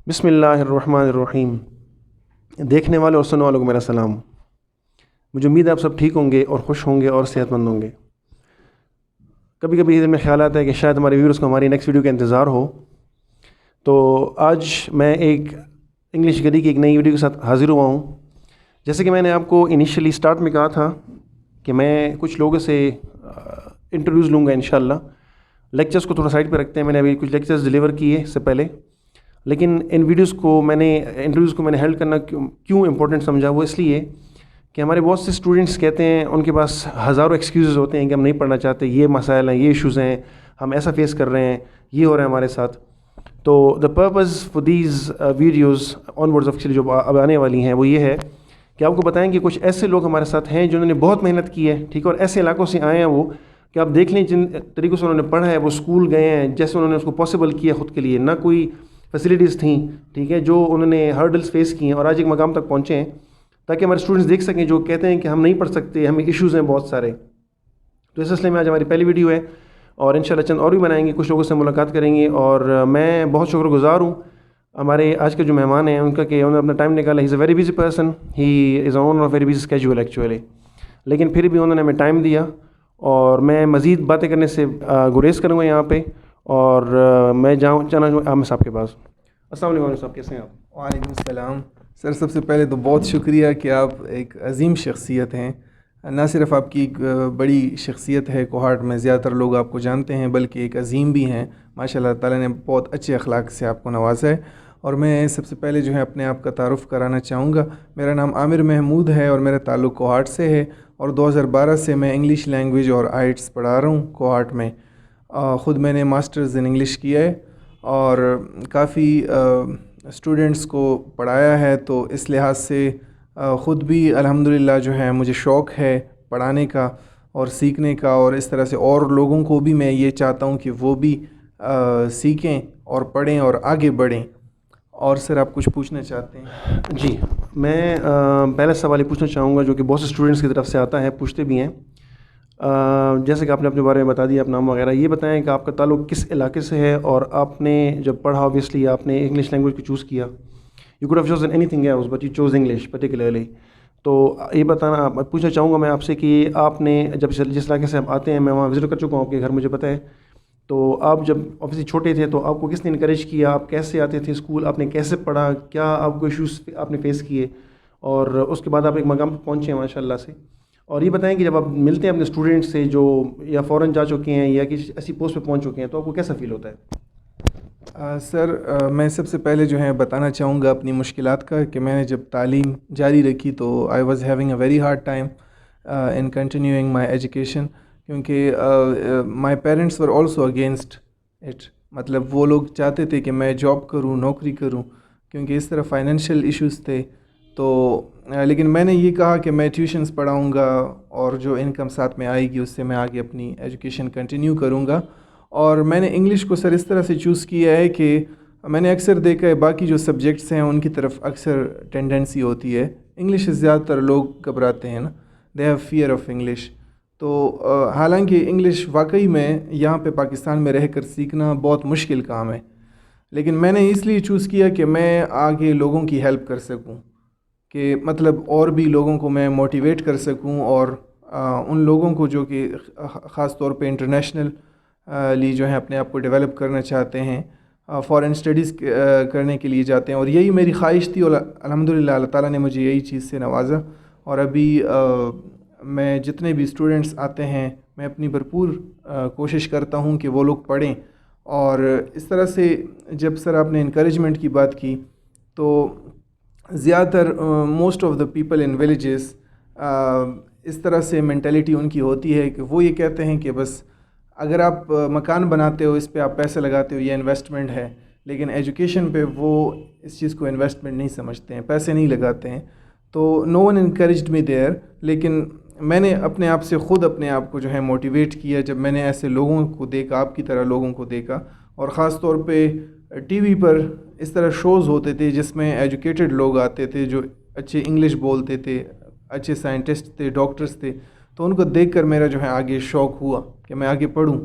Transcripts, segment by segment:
بسم اللہ الرحمن الرحیم۔ دیکھنے والے اور سننے والوں کو میرا سلام۔ مجھے امید ہے آپ سب ٹھیک ہوں گے اور خوش ہوں گے اور صحت مند ہوں گے۔ کبھی کبھی دل میں خیال آتا ہے کہ شاید ہمارے ویورز کو ہماری نیکسٹ ویڈیو کا انتظار ہو، تو آج میں ایک انگلش گری کی ایک نئی ویڈیو کے ساتھ حاضر ہوا ہوں۔ جیسے کہ میں نے آپ کو انیشلی سٹارٹ میں کہا تھا کہ میں کچھ لوگوں سے انٹرویوز لوں گا انشاءاللہ۔ لیکچرز کو تھوڑا سائڈ پہ رکھتے ہیں، میں نے ابھی کچھ لیکچرز ڈیلیور کیے اس سے پہلے، لیکن ان انٹرویوز کو میں نے ہیلڈ کرنا کیوں امپورٹنٹ سمجھا، وہ اس لیے کہ ہمارے بہت سے اسٹوڈنٹس کہتے ہیں ان کے پاس ہزاروں ایکسکیوزز ہوتے ہیں کہ ہم نہیں پڑھنا چاہتے، یہ مسائل ہیں، یہ ایشوز ہیں، ہم ایسا فیس کر رہے ہیں، یہ ہو رہا ہے ہمارے ساتھ۔ تو the purpose for these videos on words actually جو اب آنے والی ہیں وہ یہ ہے کہ آپ کو بتائیں کہ کچھ ایسے لوگ ہمارے ساتھ ہیں جنہوں نے بہت محنت کی ہے، ٹھیک ہے، اور ایسے علاقوں سے آئے ہیں وہ کہ آپ دیکھ لیں جن طریقوں سے انہوں نے پڑھا ہے، وہ اسکول گئے ہیں جیسے انہوں نے اس کو پاسبل کیا خود کے لیے، نہ کوئی فیسلٹیز تھیں، ٹھیک ہے، جو انہوں نے ہرڈلس فیس کی ہیں اور آج ایک مقام تک پہنچے ہیں، تاکہ ہمارے اسٹوڈنٹس دیکھ سکیں جو کہتے ہیں کہ ہم نہیں پڑھ سکتے، ہمیں ایشوز ہیں بہت سارے۔ تو اس سلسلے میں آج ہماری پہلی ویڈیو ہے اور انشاءاللہ چند اور بھی بنائیں گے، کچھ لوگوں سے ملاقات کریں گے، اور میں بہت شکر گزار ہوں ہمارے آج کے جو مہمان ہیں ان کا کہ انہوں نے اپنا ٹائم نکالا۔ He is a very busy person, he is on of very busy schedule actually, لیکن پھر بھی انہوں نے ہمیں ٹائم دیا، اور میں مزید باتیں کرنے سے گریز کروں گا یہاں پہ، اور میں چاہنا چاہوں عامر صاحب کے پاس۔ السلام علیکم صاحب، کیسے ہیں آپ؟ وعلیکم السلام سر، سب سے پہلے تو بہت شکریہ کہ آپ ایک عظیم شخصیت ہیں۔ نہ صرف آپ کی ایک بڑی شخصیت ہے کوہاٹ میں، زیادہ تر لوگ آپ کو جانتے ہیں، بلکہ ایک عظیم بھی ہیں ماشاء اللہ تعالیٰ نے بہت اچھے اخلاق سے آپ کو نوازا ہے۔ اور میں سب سے پہلے جو ہے اپنے آپ کا تعارف کرانا چاہوں گا۔ میرا نام عامر محمود ہے اور میرا تعلق کوہاٹ سے ہے، اور 2012 سے میں انگلش لینگویج اور آئٹس پڑھا رہا ہوں کوہاٹ میں۔ خود میں نے ماسٹرز ان انگلش کیا ہے اور کافی اسٹوڈنٹس کو پڑھایا ہے، تو اس لحاظ سے خود بھی الحمدللہ جو ہے مجھے شوق ہے پڑھانے کا اور سیکھنے کا، اور اس طرح سے اور لوگوں کو بھی میں یہ چاہتا ہوں کہ وہ بھی سیکھیں اور پڑھیں اور آگے بڑھیں۔ اور سر آپ کچھ پوچھنا چاہتے ہیں؟ جی، میں پہلا سوال یہ پوچھنا چاہوں گا جو کہ بہت سے اسٹوڈنٹس کی طرف سے آتا ہے، پوچھتے بھی ہیں، جیسے کہ آپ نے اپنے بارے میں بتا دیا اپنا نام وغیرہ، یہ بتائیں کہ آپ کا تعلق کس علاقے سے ہے، اور آپ نے جب پڑھا اوبیسلی آپ نے انگلش لینگویج کو چوز کیا، you could have chosen anything else but you chose English particularly. تو یہ پوچھنا چاہوں گا میں آپ سے کہ آپ نے جب جس علاقے سے آپ آتے ہیں، میں وہاں وزٹ کر چکا ہوں، آپ کے گھر مجھے پتہ ہے، تو آپ جب آبویسلی چھوٹے تھے تو آپ کو کس نے انکریج کیا، آپ کیسے آتے تھے اسکول، آپ نے کیسے پڑھا، کیا آپ کو ایشوز آپ نے فیس کیے، اور اس کے بعد آپ ایک مقام پہ پہنچے ہیں ماشاء اللہ سے۔ اور یہ بتائیں کہ جب آپ ملتے ہیں اپنے اسٹوڈنٹ سے جو یا فورن جا چکے ہیں یا کسی ایسی پوسٹ پہ پہنچ چکے ہیں، تو آپ کو کیسا فیل ہوتا ہے؟ سر میں سب سے پہلے جو ہے بتانا چاہوں گا اپنی مشکلات کا، کہ میں نے جب تعلیم جاری رکھی تو I was having a very hard time in continuing my education, کیونکہ my parents were also against it, مطلب وہ لوگ چاہتے تھے کہ میں جاب کروں، نوکری کروں، کیونکہ اس طرح فائنینشیل ایشوز تھے۔ تو لیکن میں نے یہ کہا کہ میں ٹیوشنز پڑھاؤں گا اور جو انکم ساتھ میں آئے گی اس سے میں آگے اپنی ایجوکیشن کنٹینیو کروں گا۔ اور میں نے انگلش کو سر اس طرح سے چوز کیا ہے کہ میں نے اکثر دیکھا ہے باقی جو سبجیکٹس ہیں ان کی طرف اکثر ٹینڈنسی ہوتی ہے، انگلش سے زیادہ تر لوگ گھبراتے ہیں نا، they have fear of English. تو حالانکہ انگلش واقعی میں یہاں پہ پاکستان میں رہ کر سیکھنا بہت مشکل کام ہے، لیکن میں نے اس لیے چوز کیا کہ میں آگے لوگوں کی ہیلپ کر سکوں، کہ مطلب اور بھی لوگوں کو میں موٹیویٹ کر سکوں، اور ان لوگوں کو جو کہ خاص طور پہ انٹرنیشنل لی جو ہے اپنے آپ کو ڈیولپ کرنا چاہتے ہیں، فارن اسٹڈیز کرنے کے لیے جاتے ہیں، اور یہی میری خواہش تھی، اور الحمدللہ اللہ تعالیٰ نے مجھے یہی چیز سے نوازا۔ اور ابھی میں جتنے بھی اسٹوڈنٹس آتے ہیں میں اپنی بھرپور کوشش کرتا ہوں کہ وہ لوگ پڑھیں۔ اور اس طرح سے جب سر آپ نے انکریجمنٹ کی بات کی، تو زیادہ تر most of the people in villages اس طرح سے مینٹیلٹی ان کی ہوتی ہے کہ وہ یہ کہتے ہیں کہ بس اگر آپ مکان بناتے ہو اس پہ آپ پیسے لگاتے ہو یہ انویسٹمنٹ ہے، لیکن ایجوکیشن پہ وہ اس چیز کو انویسٹمنٹ نہیں سمجھتے ہیں، پیسے نہیں لگاتے ہیں۔ تو نو ون انکریجڈ می دیئر، لیکن میں نے اپنے آپ سے خود اپنے آپ کو جو ہے موٹیویٹ کیا جب میں نے ایسے لوگوں کو دیکھا، آپ کی طرح لوگوں کو دیکھا، اور خاص طور پہ ٹی وی پر اس طرح شوز ہوتے تھے جس میں ایجوکیٹڈ لوگ آتے تھے جو اچھے انگلش بولتے تھے، اچھے سائنٹسٹ تھے، ڈاکٹرز تھے، تو ان کو دیکھ کر میرا جو ہے آگے شوق ہوا کہ میں آگے پڑھوں۔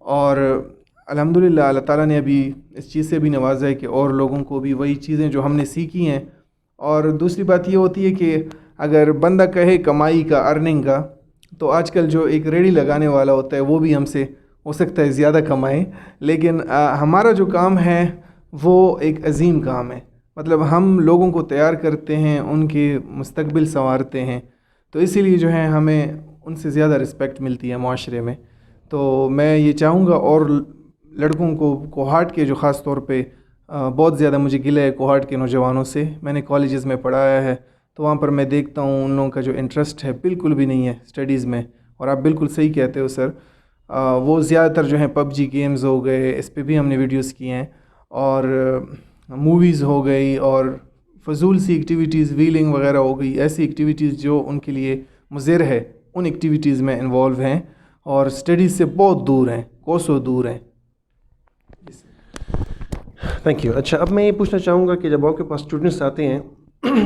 اور الحمدللہ اللہ تعالیٰ نے ابھی اس چیز سے بھی نوازا ہے کہ اور لوگوں کو بھی وہی چیزیں جو ہم نے سیکھی ہیں. اور دوسری بات یہ ہوتی ہے کہ اگر بندہ کہے کمائی کا, ارننگ کا, تو آج کل جو ایک ریڑھی لگانے والا ہوتا ہے وہ بھی ہم سے ہو سکتا ہے زیادہ کمائیں, لیکن ہمارا جو کام ہے وہ ایک عظیم کام ہے. مطلب ہم لوگوں کو تیار کرتے ہیں, ان کے مستقبل سنوارتے ہیں, تو اسی لیے جو ہے ہمیں ان سے زیادہ رسپیکٹ ملتی ہے معاشرے میں. تو میں یہ چاہوں گا اور لڑکوں کو کوہاٹ کے جو خاص طور پہ بہت زیادہ مجھے گلہ ہے کوہاٹ کے نوجوانوں سے. میں نے کالجز میں پڑھایا ہے تو وہاں پر میں دیکھتا ہوں ان لوگوں کا جو انٹرسٹ ہے بالکل بھی نہیں ہے اسٹڈیز میں. اور آپ بالکل صحیح کہتے ہو سر, وہ زیادہ تر جو ہیں پب جی گیمز ہو گئے, اس پہ بھی ہم نے ویڈیوز کی ہیں, اور موویز ہو گئی, اور فضول سی ایکٹیویٹیز, ویلنگ وغیرہ ہو گئی, ایسی ایکٹیویٹیز جو ان کے لیے مضر ہے ان ایکٹیویٹیز میں انوالو ہیں اور اسٹڈیز سے بہت دور ہیں, کوسوں دور ہیں. Thank you. اچھا, اب میں یہ پوچھنا چاہوں گا کہ جب آپ کے پاس اسٹوڈنٹس آتے ہیں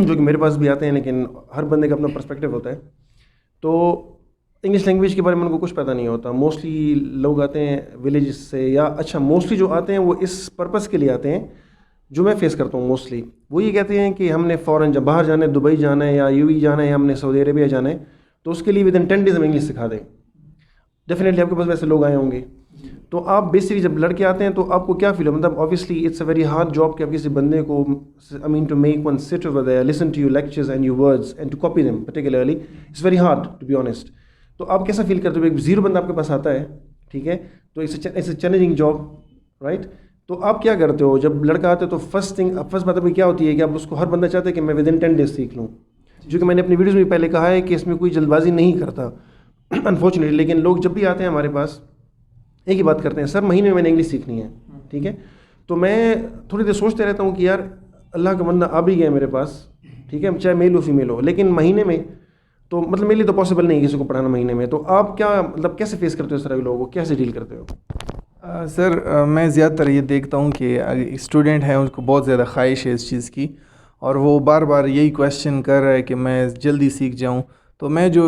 جو کہ میرے پاس بھی آتے ہیں, لیکن ہر بندے کا اپنا پرسپیکٹیو ہوتا ہے, تو انگلش لینگویج کے بارے میں ان کو کچھ پتہ نہیں ہوتا. موسٹلی لوگ آتے ہیں ولیجز سے, یا اچھا موسٹلی جو آتے ہیں وہ اس پرپس کے لیے آتے ہیں جو میں فیس کرتا ہوں موسٹلی. وہ یہ کہتے ہیں کہ ہم نے فوراً جب باہر جانا ہے, دبئی جانا ہے یا یو اے جانا ہے, یا ہم نے سعودی عربیہ جانا ہے, تو اس کے لیے ودن 10 days ہم انگلش سکھا دیں. ڈیفینیٹلی آپ کے پاس ویسے لوگ آئے ہوں گے. تو آپ بیسکلی جب لڑکے آتے ہیں تو آپ کو کیا فیل ہو, مطلب obviously it's a very hard job کہ آپ کسی بندے کو I mean to make one sit over there, listen to your lectures and your words and to copy them particularly, it's very hard to be honest. تو آپ کیسا فیل کرتے ہو؟ ایک زیرو بندہ آپ کے پاس آتا ہے, ٹھیک ہے, تو it's a challenging job, right. تو آپ کیا کرتے ہو جب لڑکا آتا ہے؟ تو فرسٹ بات ابھی کیا ہوتی ہے کہ آپ اس کو, ہر بندہ چاہتا ہے کہ میں ودن 10 days سیکھ لوں, جو کہ میں نے اپنی ویڈیوز میں پہلے کہا ہے کہ اس میں کوئی جلد بازی نہیں کرتا انفارچونیٹلی. لیکن لوگ جب بھی آتے ہیں ہمارے پاس ایک ہی بات کرتے ہیں, سر مہینے میں نے انگلش سیکھنی ہے, ٹھیک ہے. تو میں تھوڑی دیر سوچتے رہتا ہوں کہ یار اللہ کا بندہ آ بھی گیا میرے پاس, ٹھیک ہے, چاہے میل ہو فیمیل ہو, لیکن مہینے میں تو مطلب میرے لیے تو پاسبل نہیں ہے کسی کو پڑھانا مہینے میں. تو آپ کیا مطلب کیسے فیس کرتے ہو اس طرح کے لوگوں کو, کیسے ڈیل کرتے ہو؟ سر میں زیادہ تر یہ دیکھتا ہوں کہ اسٹوڈنٹ ہیں, ان کو بہت زیادہ خواہش ہے اس چیز کی, اور وہ بار بار یہی کویشچن کر رہا ہے کہ میں جلدی سیکھ جاؤں. تو میں جو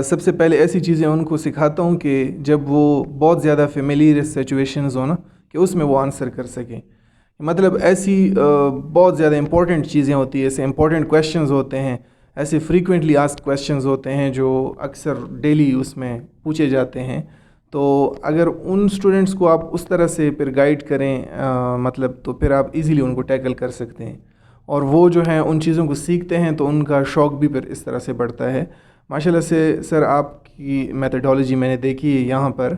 سب سے پہلے ایسی چیزیں ان کو سکھاتا ہوں کہ جب وہ بہت زیادہ فیملیئر سچویشنز ہوں نا, کہ اس میں وہ آنسر کر سکیں. مطلب ایسی بہت زیادہ امپورٹنٹ چیزیں ہوتی ہیں, ایسے امپورٹنٹ کویشچنز ہوتے ہیں, ایسے فریکوینٹلی آسکڈ کویشچنز ہوتے ہیں جو اکثر ڈیلی اس میں پوچھے جاتے ہیں. تو اگر ان اسٹوڈنٹس کو آپ اس طرح سے پھر گائیڈ کریں مطلب, تو پھر آپ ایزیلی ان کو ٹیکل کر سکتے ہیں, اور وہ جو ہیں ان چیزوں کو سیکھتے ہیں تو ان کا شوق بھی پھر اس طرح سے بڑھتا ہے. ماشاءاللہ سے سر آپ کی میتھڈالوجی میں نے دیکھی ہے یہاں پر,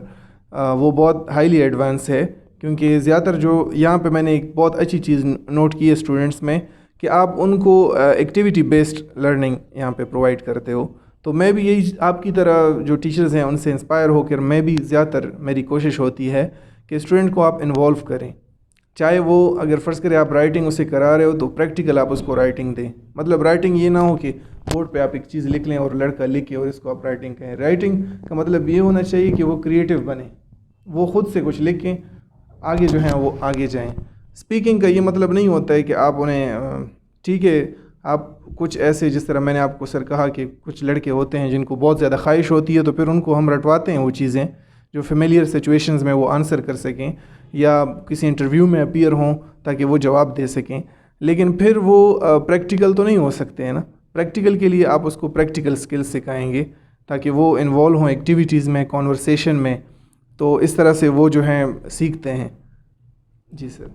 وہ بہت ہائیلی ایڈوانس ہے, کیونکہ زیادہ تر جو یہاں پہ میں نے ایک بہت اچھی چیز نوٹ کی ہے اسٹوڈنٹس میں, کہ آپ ان کو ایکٹیویٹی بیسڈ لرننگ یہاں پہ پرووائڈ کرتے ہو. تو میں بھی یہی آپ کی طرح جو ٹیچرز ہیں ان سے انسپائر ہو کر میں بھی زیادہ تر میری کوشش ہوتی ہے کہ اسٹوڈنٹ کو آپ انوالو کریں. چاہے وہ اگر فرض کرے آپ رائٹنگ اسے کرا رہے ہو تو پریکٹیکل آپ اس کو رائٹنگ دیں. مطلب رائٹنگ یہ نہ ہو کہ بورڈ پہ آپ ایک چیز لکھ لیں اور لڑکا لکھے اور اس کو آپ رائٹنگ کہیں. رائٹنگ کا مطلب یہ ہونا چاہیے کہ وہ کریٹیو بنے, وہ خود سے کچھ لکھیں, آگے جو ہیں وہ آگے جائیں. اسپیکنگ کا یہ مطلب نہیں ہوتا ہے کہ آپ انہیں, ٹھیک ہے, آپ کچھ ایسے, جس طرح میں نے آپ کو سر کہا کہ کچھ لڑکے ہوتے ہیں جن کو بہت زیادہ خواہش ہوتی ہے, تو پھر ان کو ہم رٹواتے ہیں وہ چیزیں جو فیملیئر سچویشنز میں وہ آنسر کر سکیں یا کسی انٹرویو میں اپیئر ہوں تاکہ وہ جواب دے سکیں. لیکن پھر وہ پریکٹیکل تو نہیں ہو سکتے ہیں نا. پریکٹیکل کے لیے آپ اس کو پریکٹیکل سکلز سکھائیں گے تاکہ وہ انوالو ہوں ایکٹیویٹیز میں, کانورسیشن میں, تو اس طرح سے وہ جو ہیں سیکھتے ہیں. جی سر.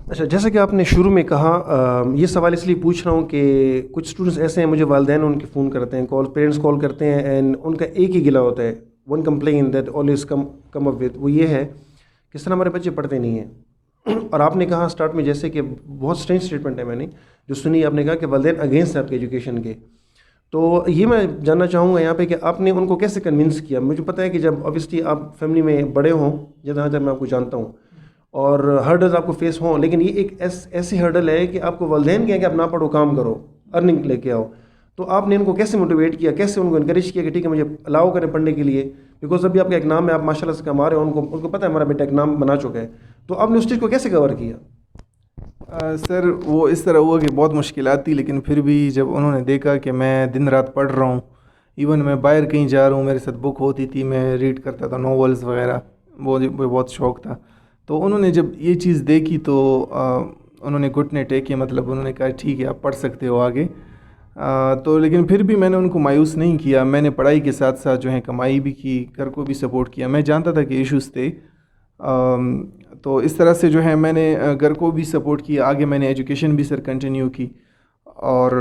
اچھا, جیسا کہ آپ نے شروع میں کہا, یہ سوال اس لیے پوچھ رہا ہوں کہ کچھ اسٹوڈنٹس ایسے ہیں, مجھے والدین ان کے فون کرتے ہیں, پیرنٹس کال کرتے ہیں, اینڈ ان کا ایک ہی گلہ ہوتا ہے, one complain that always come up with, وہ یہ ہے کہ سر ہمارے بچے پڑھتے نہیں ہیں. اور آپ نے کہا اسٹارٹ میں جیسے کہ بہت اسٹرینج اسٹیٹمنٹ ہے میں نے جو سنی, آپ نے کہا کہ والدین اگینسٹ ہے آپ کے ایجوکیشن کے. تو یہ میں جاننا چاہوں گا یہاں پہ کہ آپ نے ان کو کیسے کنونس کیا. مجھے پتہ ہے کہ جب اوبیسلی آپ فیملی میں بڑے ہوں, جہاں تک میں آپ کو جانتا ہوں, اور ہرڈلز آپ کو فیس ہوں, لیکن یہ ایک ایسی ہرڈل ہے کہ آپ کو والدین کہیں کہ آپ نہ پڑھو, کام کرو, ارننگ لے کے آؤ. تو آپ نے ان کو کیسے موٹیویٹ کیا, کیسے ان کو انکریج کیا کہ ٹھیک ہے مجھے الاؤ کریں پڑھنے کے لیے, بیکاز ابھی آپ کا ایک نام ہے, آپ ماشاء اللہ سے کما رہے ہو, ان کو پتہ ہے ہمارا بیٹا ایک نام بنا چکا ہے. تو آپ نے اس چیز کو کیسے کور کیا؟ سر وہ اس طرح ہوا کہ بہت مشکلات تھی, لیکن پھر بھی جب انہوں نے دیکھا کہ میں دن رات پڑھ رہا ہوں, ایون میں باہر کہیں جا رہا ہوں, میرے ساتھ بک ہوتی تھی, میں ریڈ کرتا تھا ناولز وغیرہ, وہ بہت شوق تھا. تو انہوں نے جب یہ چیز دیکھی تو انہوں نے گھٹنے ٹیکے, مطلب انہوں نے کہا ٹھیک ہے آپ پڑھ سکتے ہو آگے. تو لیکن پھر بھی میں نے ان کو مایوس نہیں کیا, میں نے پڑھائی کے ساتھ ساتھ جو ہے کمائی بھی کی, گھر کو بھی سپورٹ کیا. میں جانتا تھا کہ ایشوز تھے, تو اس طرح سے جو ہے میں نے گھر کو بھی سپورٹ کیا, آگے میں نے ایجوکیشن بھی سر کنٹینیو کی, اور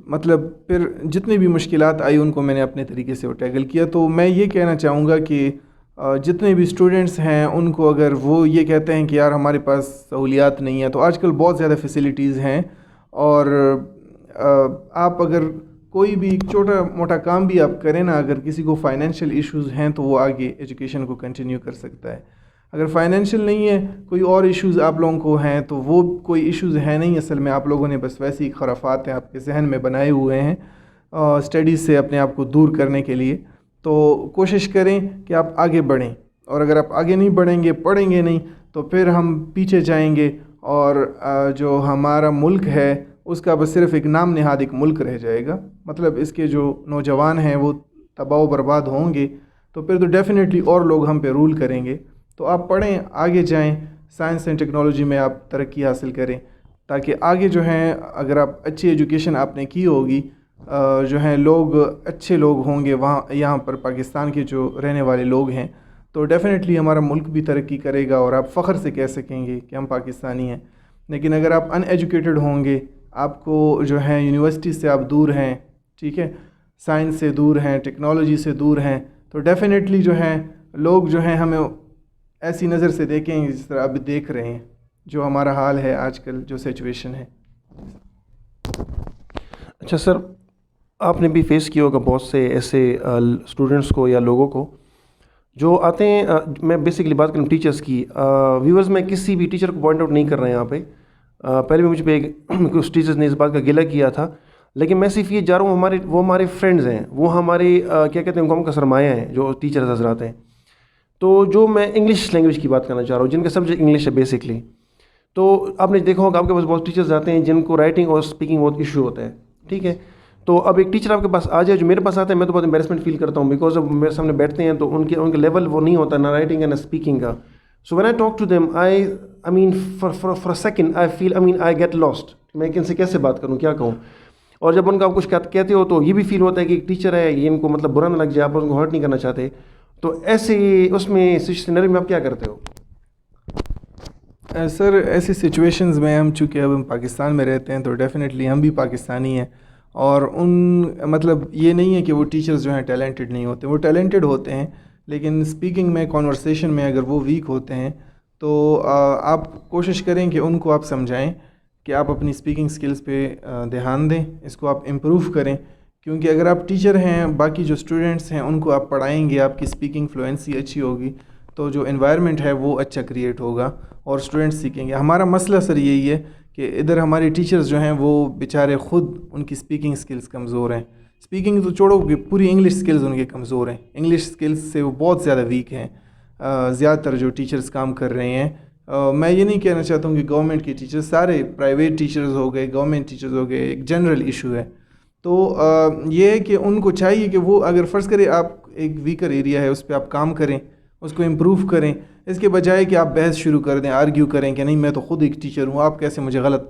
مطلب پھر جتنی بھی مشکلات آئی ان کو میں نے اپنے طریقے سے وہ ٹیکل کیا. تو میں یہ کہنا چاہوں گا کہ جتنے بھی اسٹوڈنٹس ہیں ان کو اگر وہ یہ کہتے ہیں کہ یار ہمارے پاس سہولیات نہیں ہیں, تو آج کل بہت زیادہ فیسلٹیز ہیں, اور آپ اگر کوئی بھی چھوٹا موٹا کام بھی آپ کریں نا, اگر کسی کو فائنینشیل ایشوز ہیں تو وہ آگے ایجوکیشن کو کنٹینیو کر سکتا ہے. اگر فائنینشیل نہیں ہے, کوئی اور ایشوز آپ لوگوں کو ہیں, تو وہ کوئی ایشوز ہیں نہیں اصل میں, آپ لوگوں نے بس ویسے ہی خرافات ہیں آپ کے ذہن میں بنائے ہوئے ہیں اسٹڈیز سے اپنے آپ کو دور کرنے کے لیے. تو کوشش کریں کہ آپ آگے بڑھیں, اور اگر آپ آگے نہیں بڑھیں گے, پڑھیں گے نہیں, تو پھر ہم پیچھے جائیں گے, اور جو ہمارا ملک ہے اس کا بس صرف ایک نام نہاد ایک ملک رہ جائے گا. مطلب اس کے جو نوجوان ہیں وہ تباہ و برباد ہوں گے, تو پھر تو ڈیفینیٹلی اور لوگ ہم پہ رول کریں گے. تو آپ پڑھیں, آگے جائیں, سائنس اینڈ ٹیکنالوجی میں آپ ترقی حاصل کریں, تاکہ آگے جو ہیں اگر آپ اچھی ایجوکیشن آپ نے کی ہوگی, جو ہیں لوگ اچھے لوگ ہوں گے وہاں یہاں پر پاکستان کے جو رہنے والے لوگ ہیں, تو ڈیفینیٹلی ہمارا ملک بھی ترقی کرے گا, اور آپ فخر سے کہہ سکیں گے کہ ہم پاکستانی ہیں. لیکن اگر آپ ان ایجوکیٹڈ ہوں گے, آپ کو جو ہیں یونیورسٹی سے آپ دور ہیں, ٹھیک ہے, سائنس سے دور ہیں, ٹیکنالوجی سے دور ہیں, تو ڈیفینیٹلی جو ہیں لوگ جو ہیں ہمیں ایسی نظر سے دیکھیں گے جس طرح اب دیکھ رہے ہیں جو ہمارا حال ہے آج کل, جو سچویشن ہے. اچھا سر, آپ نے بھی فیس کیا ہوگا بہت سے ایسے اسٹوڈنٹس کو یا لوگوں کو جو آتے ہیں, میں بیسکلی بات کروں ٹیچرس کی. ویورز میں کسی بھی ٹیچر کو پوائنٹ آؤٹ نہیں کر رہے ہیں یہاں پہ, پہلے بھی مجھ پہ کچھ ٹیچرز نے اس بات کا گلہ کیا تھا, لیکن میں صرف یہ جا رہا ہوں وہ ہمارے فرینڈز ہیں, وہ ہمارے کیا کہتے ہیں قوم کا سرمایہ ہیں, جو ٹیچرز حضرات ہیں. تو جو میں انگلش لینگویج کی بات کرنا چاہ رہا ہوں, جن کا سبجیکٹ انگلش ہے بیسکلی. تو آپ نے دیکھا ہوگا آپ کے پاس بہت ٹیچرز آتے ہیں جن کو رائٹنگ اور اسپیکنگ بہت ایشو ہوتا ہے, ٹھیک ہے. تو اب ایک ٹیچر آپ کے پاس آ جائے جو میرے پاس آتا ہے, میں تو بہت امبیرسمنٹ فیل کرتا ہوں, بیکاز اب میرے سامنے بیٹھتے ہیں تو ان کے لیول وہ نہیں ہوتا, نہ رائٹنگ کا نہ اسپیکنگ کا. So when I talk to them I mean for a second I feel I get lost, میں ان سے کیسے بات کروں, کیا کہوں. اور جب ان کا آپ کچھ کہتے ہو تو یہ بھی فیل ہوتا ہے کہ ایک ٹیچر ہے, یہ ان کو مطلب برا نہ لگ جائے, آپ ان کو ہرٹ نہیں کرنا چاہتے. تو ایسے اس میں سینری میں آپ کیا کرتے ہو؟ سر ایسی سچویشنز میں ہم چونکہ اب ہم پاکستان میں رہتے ہیں تو ڈیفینیٹلی ہم بھی پاکستانی ہیں, اور ان مطلب یہ نہیں ہے کہ وہ ٹیچرز جو ہیں ٹیلنٹڈ نہیں ہوتے, وہ ٹیلنٹڈ ہوتے ہیں, لیکن اسپیکنگ میں, کانورسیشن میں اگر وہ ویک ہوتے ہیں تو آپ کوشش کریں کہ ان کو آپ سمجھائیں کہ آپ اپنی اسپیکنگ سکلز پہ دھیان دیں, اس کو آپ امپروو کریں. کیونکہ اگر آپ ٹیچر ہیں, باقی جو اسٹوڈنٹس ہیں ان کو آپ پڑھائیں گے, آپ کی اسپیکنگ فلوئنسی اچھی ہوگی, تو جو انوائرمنٹ ہے وہ اچھا کریٹ ہوگا اور اسٹوڈنٹس سیکھیں گے. ہمارا مسئلہ سر یہی ہے کہ ادھر ہمارے ٹیچرز جو ہیں وہ بیچارے خود ان کی اسپیکنگ سکلز کمزور ہیں. اسپیکنگ تو چھوڑو کہ پوری انگلش سکلز ان کے کمزور ہیں, انگلش سکلز سے وہ بہت زیادہ ویک ہیں. زیادہ تر جو ٹیچرز کام کر رہے ہیں, میں یہ نہیں کہنا چاہتا ہوں کہ گورنمنٹ کے ٹیچرز, سارے پرائیویٹ ٹیچرز ہو گئے, گورنمنٹ ٹیچرز ہو گئے, ایک جنرل ایشو ہے. تو یہ ہے کہ ان کو چاہیے کہ وہ اگر فرض کرے آپ ایک ویکر ایریا ہے اس پہ آپ کام کریں, اس کو امپروو کریں, اس کے بجائے کہ آپ بحث شروع کر دیں, آرگیو کریں کہ نہیں میں تو خود ایک ٹیچر ہوں, آپ کیسے مجھے غلط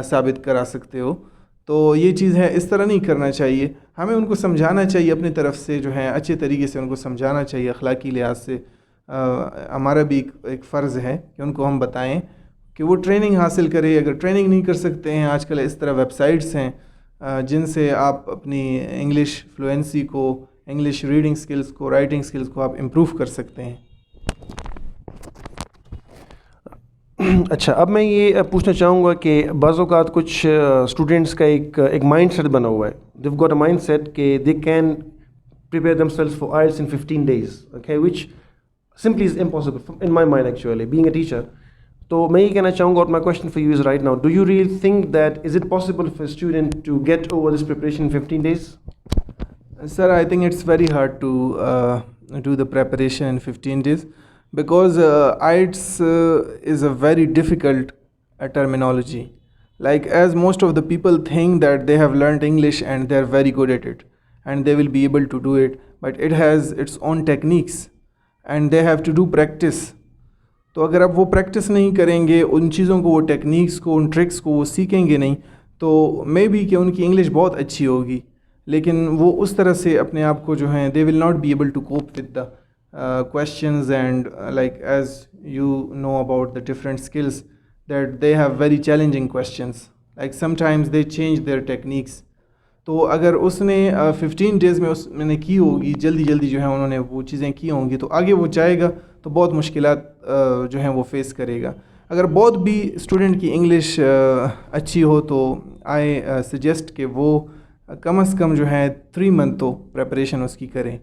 ثابت کرا سکتے ہو. تو یہ چیز ہے, اس طرح نہیں کرنا چاہیے. ہمیں ان کو سمجھانا چاہیے اپنی طرف سے, جو ہے اچھے طریقے سے ان کو سمجھانا چاہیے, اخلاقی لحاظ سے. ہمارا بھی ایک فرض ہے کہ ان کو ہم بتائیں کہ وہ ٹریننگ حاصل کرے. اگر ٹریننگ نہیں کر سکتے ہیں, آج کل اس طرح ویب سائٹس ہیں جن سے آپ اپنی انگلش فلوئنسی کو, انگلش ریڈنگ سکلز کو, رائٹنگ سکلز کو آپ امپروو کر سکتے ہیں. اچھا, اب میں یہ پوچھنا چاہوں گا کہ بعض اوقات کچھ اسٹوڈنٹس کا ایک مائنڈ سیٹ بنا ہوا ہے, they've got a mindset کہ they can prepare themselves for IELTS in 15 days, okay, which simply is impossible in my mind actually, being a teacher. تو میں یہ کہنا چاہوں گا, اور my question for you is right now, do you really think that is it possible for a student to get over this preparation in 15 days? Sir, I think it's very hard to do the preparation in 15 days because IELTS is a very difficult terminology. Like as most of the people think that they have learned English and they're very good at it and they will be able to do it, but it has its own techniques. And they have to do practice. تو اگر آپ وہ practice نہیں کریں گے, ان چیزوں کو, وہ ٹیکنیکس کو, ان ٹرکس کو وہ سیکھیں گے نہیں, تو مے بی کہ ان کی انگلش بہت اچھی ہوگی, لیکن وہ اس طرح سے اپنے آپ کو جو ہیں they will not be able to cope with the questions. And like as you know about the different skills that they have very challenging questions, like sometimes they change their techniques. تو اگر اس نے 15 days میں نے کی ہوگی, جلدی جو ہے انہوں نے وہ چیزیں کی ہوں گی, تو آگے وہ جائے گا تو بہت مشکلات جو ہیں وہ فیس کرے گا. اگر بہت بھی اسٹوڈنٹ کی انگلش اچھی ہو تو آئی سجیسٹ کہ وہ کم از کم جو ہے 3 month تو پریپریشن اس کی کریں.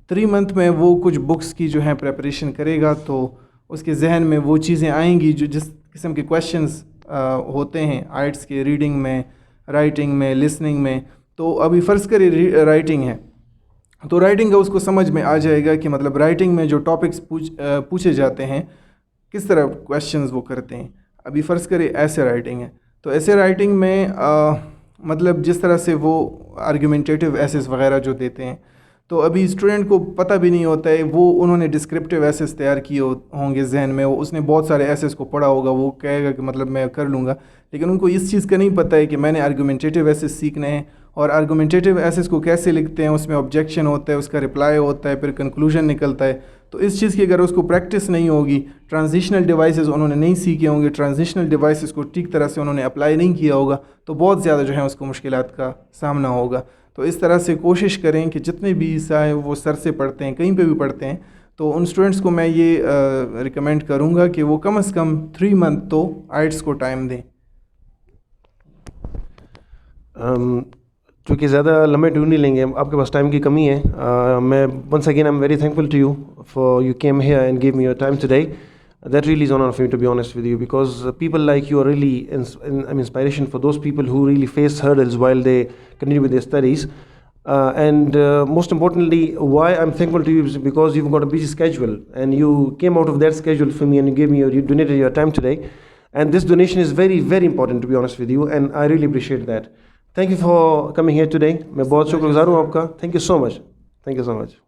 3 month میں وہ کچھ بکس کی جو ہے پریپریشن کرے گا تو اس کے ذہن میں وہ چیزیں آئیں گی جو جس قسم کے کویشچنز ہوتے ہیں آئٹس کے, ریڈنگ میں, رائٹنگ میں, لسننگ میں. تو ابھی فرض کرے رائٹنگ ہے تو رائٹنگ کا اس کو سمجھ میں آ جائے گا کہ مطلب رائٹنگ میں جو ٹاپکس پوچھے جاتے ہیں کس طرح کویشچنز وہ کرتے ہیں. ابھی فرض کرے ایسے رائٹنگ ہے تو ایسے رائٹنگ میں مطلب جس طرح سے وہ آرگیومنٹیٹیو ایسیز وغیرہ جو دیتے ہیں, تو ابھی اسٹوڈنٹ کو پتہ بھی نہیں ہوتا ہے, وہ انہوں نے ڈسکرپٹیو ایسیز تیار کیے ہوں گے ذہن میں, اس نے بہت سارے ایسیز کو پڑھا ہوگا, وہ کہے گا کہ مطلب میں کر لوں گا, لیکن ان کو اس چیز کا نہیں پتہ ہے کہ میں نے آرگیومنٹیٹیو ایسیز سیکھنے ہیں, اور آرگومنٹیٹیو ایسیز کو کیسے لکھتے ہیں, اس میں آبجیکشن ہوتا ہے, اس کا رپلائی ہوتا ہے, پھر کنکلوژن نکلتا ہے. تو اس چیز کی اگر اس کو پریکٹس نہیں ہوگی, ٹرانزیشنل ڈیوائسز انہوں نے نہیں سیکھے ہوں گے, ٹرانزیشنل ڈیوائسز کو ٹھیک طرح سے انہوں نے اپلائی نہیں کیا ہوگا, تو بہت زیادہ جو ہے اس کو مشکلات کا سامنا ہوگا. تو اس طرح سے کوشش کریں کہ جتنے بھی صاحب وہ سر سے پڑھتے ہیں, کہیں پہ بھی پڑھتے ہیں, تو ان اسٹوڈنٹس کو میں یہ ریکمینڈ کروں گا کہ وہ کم از کم 3 month تو آئٹس کو ٹائم دیں. چونکہ زیادہ لمبے ٹیون نہیں لیں گے, آپ کے پاس ٹائم کی کمی ہے. میں once again I am very thankful to you for you came here and give me your time today. That really is an honor for me, to be honest with you, because people like you are really an inspiration for those people who really face hurdles while they continue with their studies. And most importantly, why I'm thankful to you is because you've got a busy schedule and you came out of that schedule for me and you donated your time today. And this donation is very, very important, to be honest with you, and I really appreciate that. Thank you for coming here today. میں بہت شکر گزار ہوں آپ کا. Thank you so much. Thank you so much.